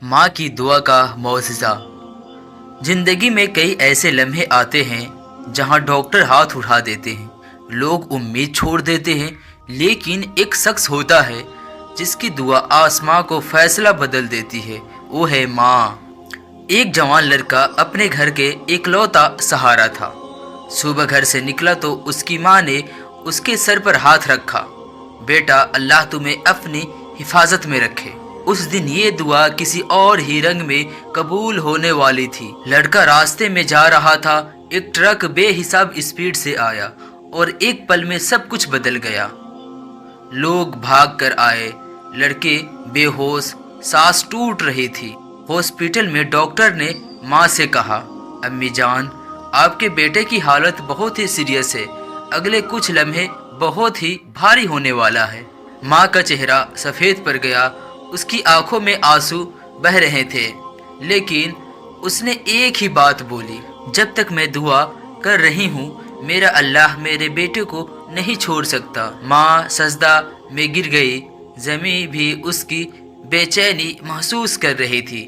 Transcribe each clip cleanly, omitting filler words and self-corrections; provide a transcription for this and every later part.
माँ की दुआ का मौजज़ा। ज़िंदगी में कई ऐसे लम्हे आते हैं जहाँ डॉक्टर हाथ उठा देते हैं, लोग उम्मीद छोड़ देते हैं, लेकिन एक शख्स होता है जिसकी दुआ आसमां को फैसला बदल देती है। वो है माँ। एक जवान लड़का अपने घर के इकलौता सहारा था। सुबह घर से निकला तो उसकी माँ ने उसके सर पर हाथ रखा, बेटा अल्लाह तुम्हें अपनी हिफाजत में रखे। उस दिन ये दुआ किसी और ही रंग में कबूल होने वाली थी। लड़का रास्ते में जा रहा था, एक ट्रक बेहिसाब स्पीड से आया और एक पल में सब कुछ बदल गया। लोग भाग कर आए, लड़के बेहोश, सांस टूट रही थी। हॉस्पिटल में डॉक्टर ने माँ से कहा, अम्मी जान आपके बेटे की हालत बहुत ही सीरियस है, अगले कुछ लम्हे बहुत ही भारी होने वाला है। माँ का चेहरा सफ़ेद पड़ गया, उसकी आंखों में आंसू बह रहे थे, लेकिन उसने एक ही बात बोली, जब तक मैं दुआ कर रही हूँ मेरा अल्लाह मेरे बेटे को नहीं छोड़ सकता। माँ सजदा में गिर गई, ज़मीं भी उसकी बेचैनी महसूस कर रही थी।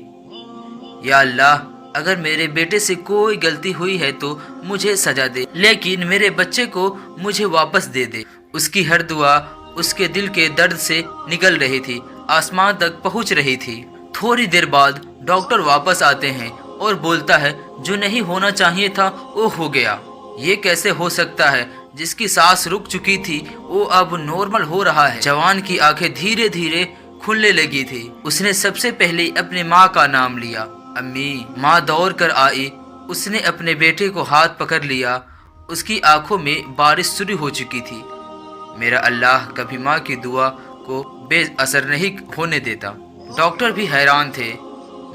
या अल्लाह अगर मेरे बेटे से कोई गलती हुई है तो मुझे सजा दे, लेकिन मेरे बच्चे को मुझे वापस दे दे। उसकी हर दुआ उसके दिल के दर्द से निकल रही थी, आसमान तक पहुंच रही थी। थोड़ी देर बाद डॉक्टर वापस आते हैं और बोलता है, जो नहीं होना चाहिए था वो हो गया। ये कैसे हो सकता है? जिसकी सांस रुक चुकी थी वो अब नॉर्मल हो रहा है। जवान की आंखें धीरे धीरे खुलने लगी थी। उसने सबसे पहले अपनी माँ का नाम लिया, अम्मी। माँ दौड़ कर आई, उसने अपने बेटे को हाथ पकड़ लिया। उसकी आंखों में बारिश शुरू हो चुकी थी। मेरा अल्लाह कभी माँ की दुआ को बेअसर नहीं होने देता। डॉक्टर भी हैरान थे,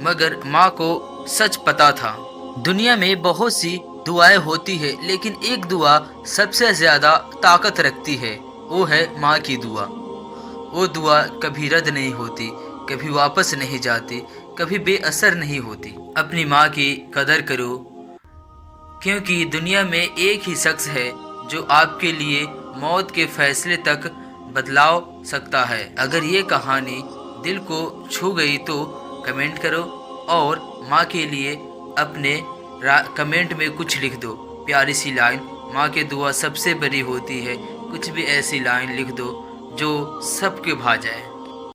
मगर माँ को सच पता था। दुनिया में बहुत सी दुआएं होती है, लेकिन एक दुआ सबसे ज़्यादा ताकत रखती है, वो है माँ की दुआ। वो दुआ कभी रद्द नहीं होती, कभी वापस नहीं जाती, कभी बेअसर नहीं होती। अपनी माँ की कदर करो, क्योंकि दुनिया में एक ही शख्स है जो आपके लिए मौत के फैसले तक बदलाव सकता है। अगर ये कहानी दिल को छू गई तो कमेंट करो और माँ के लिए अपने कमेंट में कुछ लिख दो, प्यारी सी लाइन। माँ की दुआ सबसे बड़ी होती है, कुछ भी ऐसी लाइन लिख दो जो सबके भा जाए।